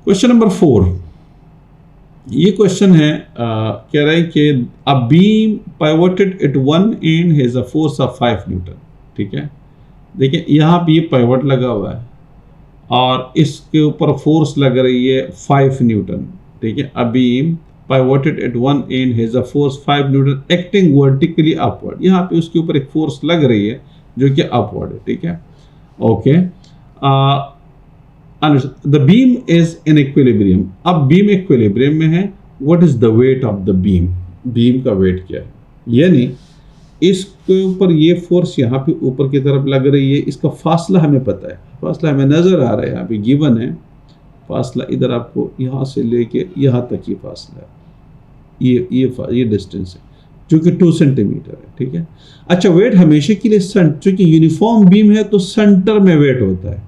Question number 4, ये question है कह रहा है कि a beam pivoted at one end has a force of 5 newton. ठीक है, देखिए यहाँ पे ये पाइवोट लगा हुआ है और इसके ऊपर फोर्स लग रही है 5 न्यूटन। ठीक है, a beam pivoted at one end has a force 5 newton acting vertically upward. यहाँ पे उसके ऊपर एक फोर्स लग रही है जो कि अपवर्ड है। ठीक है, okay, the beam is in equilibrium. अब बीम इक्विलिब्रियम में है। What is the weight of the beam? Beam का वेट क्या है? यानी इसके ऊपर ये फोर्स यहाँ पे ऊपर की तरफ लग रही है, इसका फासला हमें पता है, फासला हमें नजर आ रहा है, यहाँ पे गिवन है फासला, इधर आपको यहाँ से लेके यहाँ तक ये फासला है, ये डिस्टेंस है जो कि 2 सेंटीमीटर है। ठीक है, अच्छा, वेट हमेशा के लिए चूंकि यूनिफॉर्म बीम है तो सेंटर में वेट होता है,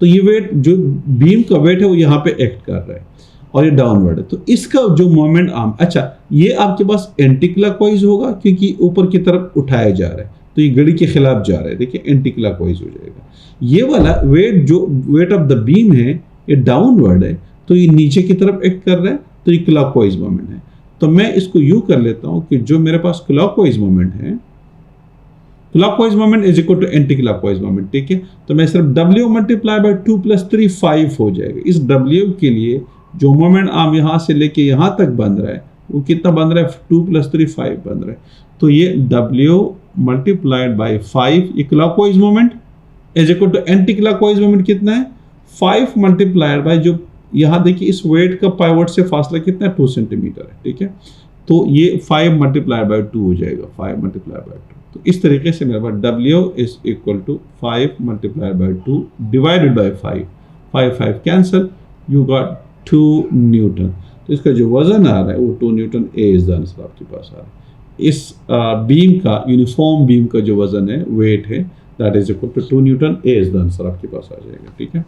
तो ये वेट जो बीम का वेट है वो यहाँ पे एक्ट कर रहा है और ये डाउनवर्ड है, तो इसका जो मोमेंट आर्म, अच्छा, ये आपके पास एंटी क्लॉकवाइज होगा क्योंकि ऊपर की तरफ उठाया जा रहा है, तो ये घड़ी के खिलाफ जा रहा है। देखिए एंटी क्लॉकवाइज हो जाएगा। ये वाला वेट जो वेट ऑफ द बीम है ये डाउनवर्ड है, तो ये नीचे की तरफ एक्ट कर रहा है, तो ये क्लॉकवाइज मोमेंट है। तो मैं इसको यूं कर लेता हूं कि जो मेरे पास क्लॉकवाइज मोमेंट है, clockwise moment is equal to anti clockwise moment. ठीक है, तो मैं सिर्फ W मल्टीप्लाई बाय 2 + 3 5 हो जाएगा। इस W के लिए जो मोमेंट आर्म यहाँ से लेके यहाँ तक बन रहा है वो कितना बन रहा है? 2 + 3 5 बन रहा है। तो ये W मल्टीप्लाइड बाय 5 ये clockwise moment is equal to anti clockwise moment कितना है? 5 मल्टीप्लाइड बाय जो यहाँ देखिए इस वेट का पाइवोट से फासला कितना है? 2 सेंटीमीटर है। ठीक है, तो ये 5 मल्टीप्लाइड बाय 2 हो जाएगा, 5 मल्टीप्लाइड बाय 2। तो इस तरीके से मेरे पास W is equal to 5 multiplied by 2 divided by 5, 5 cancel, you got 2 newton. तो इसका जो वजन आ रहा है वो 2 newton. A is the answer आपके पास आ रहा है। इस बीम का, यूनिफॉर्म बीम का जो वजन है, वेट है, that is equal to 2 newton. A is the answer आपके पास आ जाएगा। ठीक है,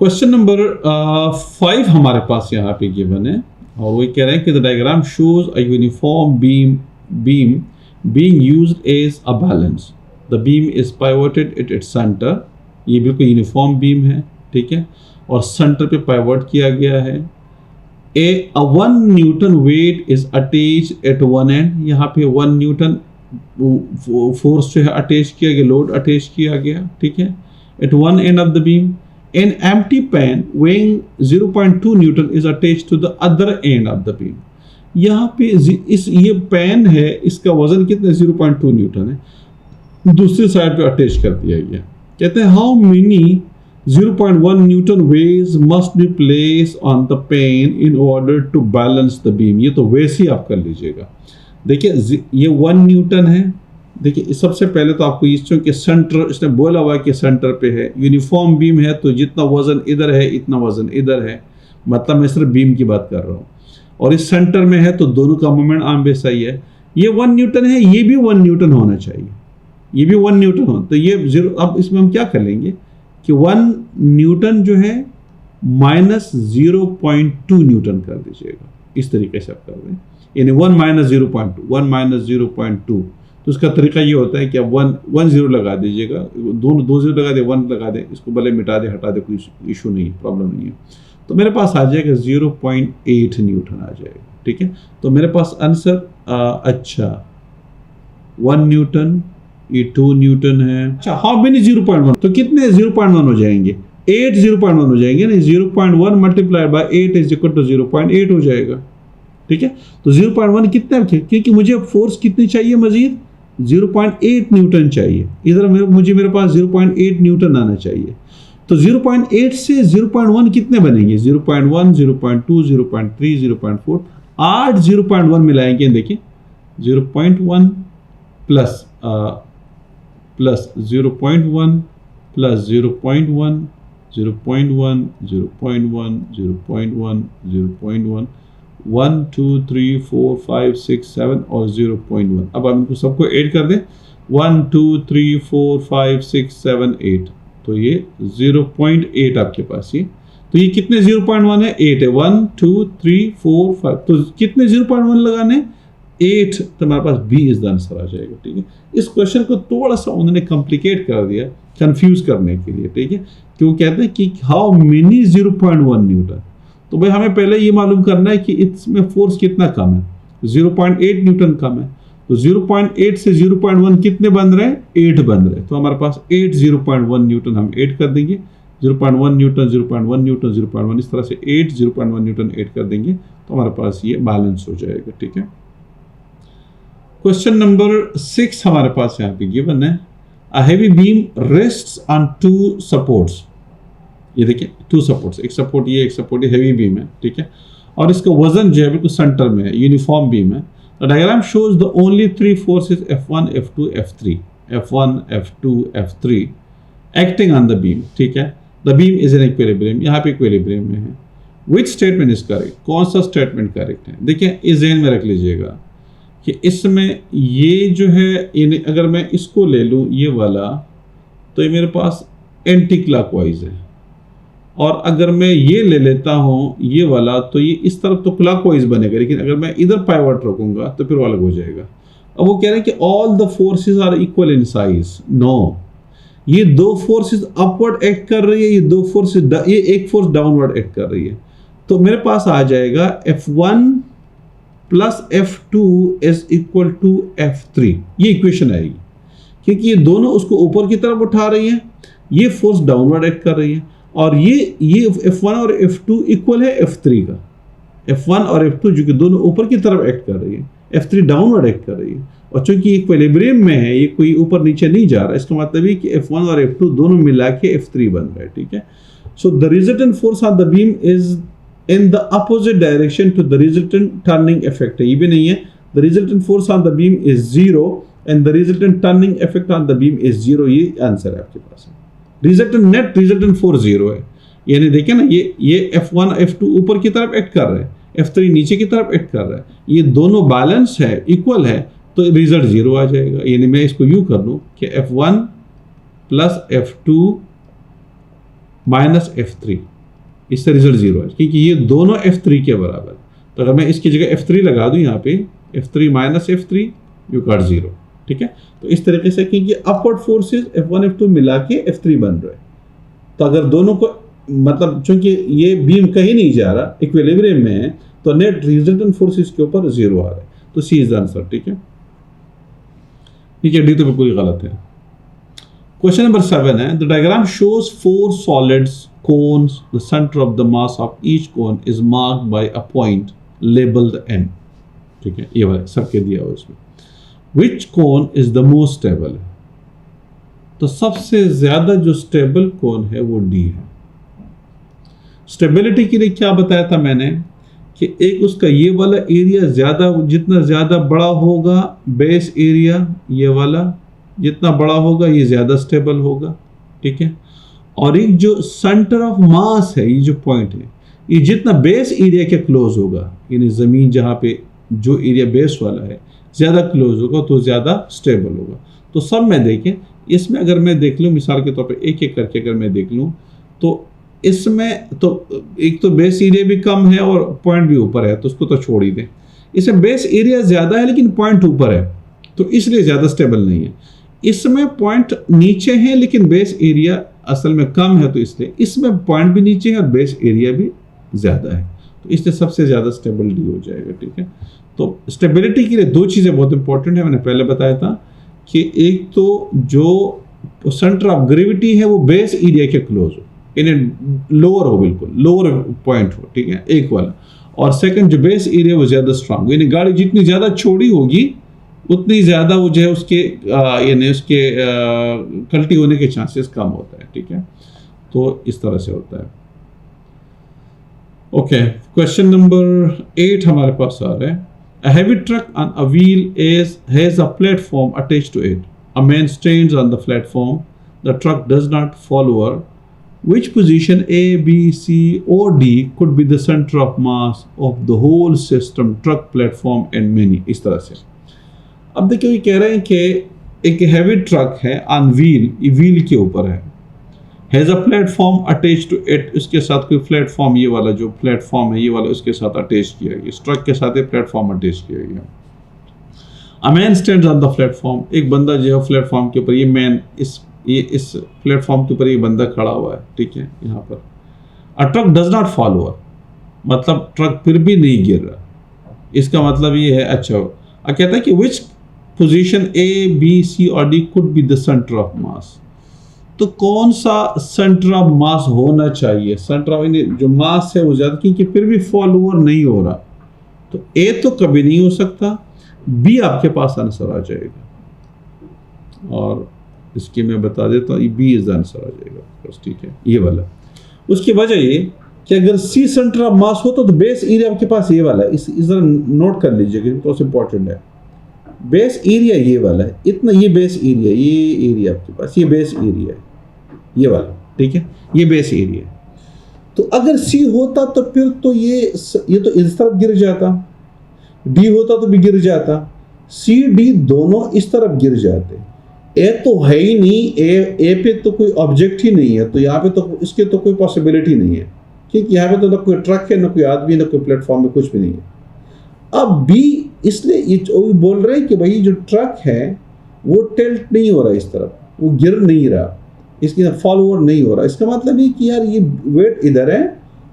क्वेश्चन नंबर 5 हमारे पास यहाँ पे गिवन है और वो कह रहे हैं कि the diagram shows a uniform beam being used as a balance. The beam is pivoted at its center. ये बिल्कुल यूनिफॉर्म बीम है। ठीक है, और सेंटर पे पाइवोट किया गया है। A 1 Newton wait is attached eight one and. यहाँ पे 1 न्यूटन फोर्स जो है अटैच किया गया, लोड अटैच किया गया। ठीक है, at one end of the beam an empty pan weighing 0.2 newton is attached to the other end of the beam. यहाँ पे इस ये पैन है, इसका वजन कितना? 0.2 न्यूटन है, दूसरी साइड पे अटैच कर दिया गया। कहते हैं how many 0.1 newton weights must be place on the pan in order to balance the beam. ये तो वैसे ही आप कर लीजिएगा। देखिए ये 1 न्यूटन है। देखिए सबसे पहले तो आपको इस के सेंटर, इसने बोला हुआ है कि सेंटर पे है, यूनिफॉर्म बीम है, तो जितना वजन इधर है इतना वजन इधर है, मतलब मैं सिर्फ बीम की बात कर रहा हूँ, और इस सेंटर में है तो दोनों का मोमेंट आर्म भी सही है। ये 1 न्यूटन है, ये भी 1 न्यूटन होना चाहिए, ये भी 1 न्यूटन हो, तो ये 0। अब इसमें हम क्या कर लेंगे कि 1 न्यूटन जो है माइनस 0.2 न्यूटन कर दीजिएगा। इस तरीके से आप कर रहे हैं, यानी 1 - 0.2, 1 - 0.2। तो उसका तरीका ये होता है कि आप 1 0 लगा दीजिएगा, दोनों 2 0 लगा दे, 1 लगा दे, इसको भले मिटा दे हटा दे, कोई इशू नहीं है, प्रॉब्लम नहीं है। तो मेरे पास आ जाएगा 0.8 न्यूटन आ जाएगा। ठीक है, तो मेरे पास आंसर अच्छा 1 न्यूटन, ये 2 न्यूटन है। अच्छा, हाउ मेनी 0.1, तो कितने 0.1 हो जाएंगे? 8 0.1 हो जाएंगे ना। 0.1 multiplied by 8 is equal to 0.8 हो जाएगा। ठीक है, तो 0.1 कितना, क्योंकि मुझे फोर्स कितनी चाहिए? मजीद 0.8 न्यूटन चाहिए। इधर मेरे पास 0.8 न्यूटन आना चाहिए। तो 0.8 से 0.1 कितने बनेंगे? 0.1, 0.2, 0.3, 0.4, 8 0.1 मिलाएंगे। देखिए 0.1 प्लस 0.1 प्लस 0.1, 0.1, 0.1, 0.1, 0.1, 1 2 3 4 5 6 7 और 0.1। अब हम इनको सबको ऐड कर दें, 1 2 3 4 5 6 7 8, तो ये 0.8 आपके पास ये। तो ये कितने 0.1 है? 8 है। 1 2 3 4 5, तो कितने 0.1 लगाने? 8 तो हमारे पास बी इज द आंसर आ जाएगा। ठीक है, इस क्वेश्चन को थोड़ा सा उन्होंने कॉम्प्लिकेट कर दिया कंफ्यूज करने के लिए। ठीक है, क्यों कहते हैं कि हाउ मेनी 0.1 न्यूटन, तो भाई हमें पहले ये मालूम करना है कि इसमें फोर्स कितना कम है, 0.8 न्यूटन कम है। तो 0.8 से 0.1 कितने बन रहे हैं, 8 बन रहे हैं। तो हमारे पास 8 0.1 न्यूटन हम 8 कर देंगे, 0.1 न्यूटन 0.1 न्यूटन 0.1, इस तरह से 8 0.1 न्यूटन 8 कर देंगे तो हमारे पास ये बैलेंस हो जाएगा। ठीक है, क्वेश्चन नंबर 6 हमारे पास यहाँ पे गिवन है, a heavy beam rests on 2 supports. ये देखिए 2 सपोर्ट्स, एक सपोर्ट ये, एक सपोर्ट ये, हेवी बीम है। ठीक है, और इसका वजन जो है बिल्कुल सेंटर में है, यूनिफॉर्म बीम है। The diagram shows the only 3 forces F1 F2 F3, F1 F2 F3 acting on the beam. ठीक है, the beam is in equilibrium, यहाँ पे इक्विलिब्रियम में है। विच स्टेटमेंट इज करेक्ट, कौन सा स्टेटमेंट करेक्ट है। देखिए इस ज़हन में रख लीजिएगा कि इसमें ये जो है, अगर मैं इसको ले लूँ ये वाला, तो ये मेरे पास एंटी क्लॉकवाइज है, और अगर मैं ये ले लेता हूँ ये वाला, तो ये इस तरफ तो क्लॉकवाइज बनेगा, लेकिन अगर मैं इधर पाइवट रखूंगा तो फिर वो अलग हो जाएगा। अब वो कह रहे हैं कि all the forces are equal in size. No, ये 2 फोर्सेस अपवर्ड एक्ट कर रही है, ये 2 फोर्सेस, ये एक फोर्स डाउनवर्ड एक्ट कर रही है। तो मेरे पास आ जाएगा F1 plus F2 is equal to F3, ये इक्वेशन आएगी, क्योंकि ये दोनों उसको ऊपर की तरफ उठा रही है, ये फोर्स डाउनवर्ड एक्ट कर रही है, और ये F1 और F2 इक्वल है F3 का। F1 और F2 जो कि दोनों ऊपर की तरफ एक्ट कर रही है, F3 डाउनवर्ड एक्ट कर रही है, और चूंकि इक्विलिब्रियम में है, ये कोई ऊपर नीचे नहीं जा रहा, इसका मतलब है कि F1 और F2 दोनों मिला के F3 बन रहा है। ठीक है, so the resultant force on the beam is in the opposite direction to the resultant turning effect है, ये भी नहीं है। The resultant force on the beam is 0 and the resultant turning effect on the beam is 0, ये answer है आपके पास। Resultant net resultant force 0 है, यानी देखिए ना, ये F1 F2 ऊपर की तरफ एक्ट कर रहे हैं, F3 नीचे की तरफ एक्ट कर रहा है, ये दोनों बैलेंस है, इक्वल है, तो रिजल्ट 0 आ जाएगा। यानी मैं इसको यूं कर लूं कि F1 plus F2 minus F3, इससे रिजल्ट 0 है, क्योंकि ये दोनों F3 के बराबर। तो अगर मैं इसकी जगह F3 लगा दूं यहाँ पे, F3 minus F3 you got 0। ठीक है, तो इस तरीके से, क्योंकि अपवर्ड फोर्सेस F1 F2 मिला के F3 बन रहे हैं, तो अगर दोनों को, मतलब चूंकि ये बीम कहीं नहीं जा रहा, इक्विलिब्रियम में है, तो नेट रिजल्टेंट फोर्सेस के ऊपर 0 आ रहा है, तो सी इज द आंसर। ठीक है, डी तो बिल्कुल ही गलत है। क्वेश्चन नंबर 7 है, the diagram shows 4 solids cones, the center of the mass of each cone is marked by a point labeled M। ठीक है, ये वाला सबके दिया हुआ इसमें। Which cone is the most stable? तो सबसे ज्यादा जो स्टेबल कोन है वो D है। स्टेबिलिटी के लिए क्या बताया था मैंने कि एक उसका ये वाला एरिया ज्यादा, जितना ज्यादा बड़ा होगा बेस एरिया, ये वाला जितना बड़ा होगा ये ज्यादा स्टेबल होगा। ठीक है, और एक जो सेंटर ऑफ मास है, ये जो पॉइंट है, ये जितना बेस एरिया के क्लोज होगा, यानी ज़मीन जहाँ पे जो एरिया बेस वाला है ज़्यादा क्लोज होगा तो ज़्यादा स्टेबल होगा। तो सब में देखें, इसमें अगर मैं देख लूँ मिसाल के तौर पे एक एक करके अगर मैं देख लूँ, तो इसमें तो एक तो बेस एरिया भी कम है और पॉइंट भी ऊपर है, तो उसको तो छोड़ ही दें। इसमें बेस एरिया ज़्यादा है लेकिन पॉइंट ऊपर है, तो इसलिए ज़्यादा स्टेबल नहीं है। इसमें पॉइंट नीचे है लेकिन बेस एरिया असल में कम है, तो इसलिए इसमें पॉइंट भी नीचे है और बेस एरिया भी ज़्यादा है, तो इसलिए सबसे ज़्यादा स्टेबल डी हो जाएगा। ठीक है, तो स्टेबिलिटी के लिए 2 चीज़ें बहुत इंपॉर्टेंट है, मैंने पहले बताया था कि एक तो जो सेंटर ऑफ ग्रेविटी है वो बेस एरिया के क्लोज हो, यानी लोअर हो, बिल्कुल लोअर पॉइंट हो। ठीक है, एक वाला, और सेकंड जो बेस एरिया वो ज़्यादा स्ट्रांग, यानी गाड़ी जितनी ज़्यादा चौड़ी होगी उतनी ज़्यादा वो जो है उसके यानी उसके कल्टी होने के चांसेस कम होता है। ठीक है, तो इस तरह से होता है। ओके, क्वेश्चन नंबर 8 हमारे पास आ रहा है, a heavy truck on a wheel has a platform attached to it, a man stands on the platform, the truck does not fall over, which position A, B, C or D could be the center of mass of the whole system, truck, platform and many, इस तरह से। अब देखिए, ये कह रहे हैं कि एक हैवी ट्रक है ऑन व्हील, ये व्हील के ऊपर है, has a platform attach to it, इसके साथ कोई प्लेटफॉर्म, ये वाला जो प्लेटफॉर्म है ये वाला उसके साथ अटैच किया गया, इस ट्रक के साथ ये प्लेटफॉर्म अटैच किया गया। अ man stands on the platform, एक बंदा जो है प्लेटफॉर्म के ऊपर, ये मैन इस प्लेटफॉर्म के ऊपर ये बंदा खड़ा हुआ है, ठीक है, यहाँ पर। A truck does not fall over, मतलब ट्रक फिर भी नहीं गिर रहा, इसका मतलब ये है। अच्छा, कहता है कि which position A B C और D could be the centre of mass, तो कौन सा सेंटर ऑफ मास होना चाहिए, सेंटर ऑफ जो मास है वो ज्यादा, क्योंकि फिर भी फॉल ओवर नहीं हो रहा, तो ए तो कभी नहीं हो सकता, बी आपके पास आंसर आ जाएगा। और इसकी मैं बता देता हूँ, बी इज आंसर आ जाएगा बस, ठीक है, ये वाला। उसकी वजह ये कि अगर सी सेंटर ऑफ मास हो तो बेस एरिया आपके पास ये वाला है, इस तरह नोट कर लीजिएगा, तो इंपॉर्टेंट है। बेस एरिया ये वाला है, इतना ये बेस एरिया, ये एरिया आपके पास, ये बेस एरिया है, ये वाला, ठीक है, ये बेस एरिया है। तो अगर सी होता तो फिर तो ये तो इस तरफ गिर जाता, डी होता तो भी गिर जाता, सी डी दोनों इस तरफ गिर जाते। ए तो है ही नहीं, ए पे तो कोई ऑब्जेक्ट ही नहीं है, तो यहाँ पे तो इसके तो कोई पॉसिबिलिटी नहीं है, क्योंकि यहाँ पे तो ना कोई ट्रक है, ना कोई आदमी, ना कोई प्लेटफॉर्म में कुछ भी नहीं है। अब बी, इसलिए ये बोल रहे हैं कि भाई जो ट्रक है वो टिल्ट नहीं हो रहा इस तरफ, वो गिर नहीं रहा, इसकी फॉल ओवर नहीं हो रहा। इसका मतलब ये कि यार ये वेट इधर है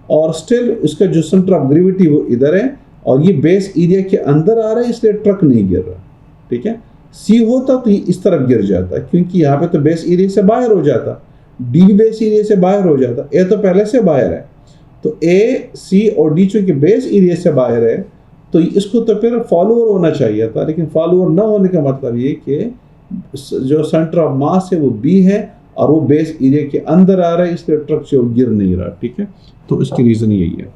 और स्टिल उसका जो सेंटर ऑफ ग्रेविटी वो इधर है, और ये बेस एरिया के अंदर आ रहा है, इसलिए ट्रक नहीं गिर रहा, ठीक है। सी होता तो ये इस तरफ गिर जाता, क्योंकि यहाँ पे तो बेस एरिया से बाहर हो जाता, डी भी बेस एरिया से बाहर हो जाता, ए तो पहले से बाहर है, तो ए सी और डी चूंकि बेस एरिया से बाहर है तो इसको तो फिर फॉल ओवर होना चाहिए था, लेकिन फॉल ओवर न होने का मतलब ये कि जो सेंटर ऑफ मास है वो बी है और वो बेस एरिया के अंदर आ रहा है, इसलिए ट्रक से वो गिर नहीं रहा, ठीक है। तो इसकी रीजन यही है।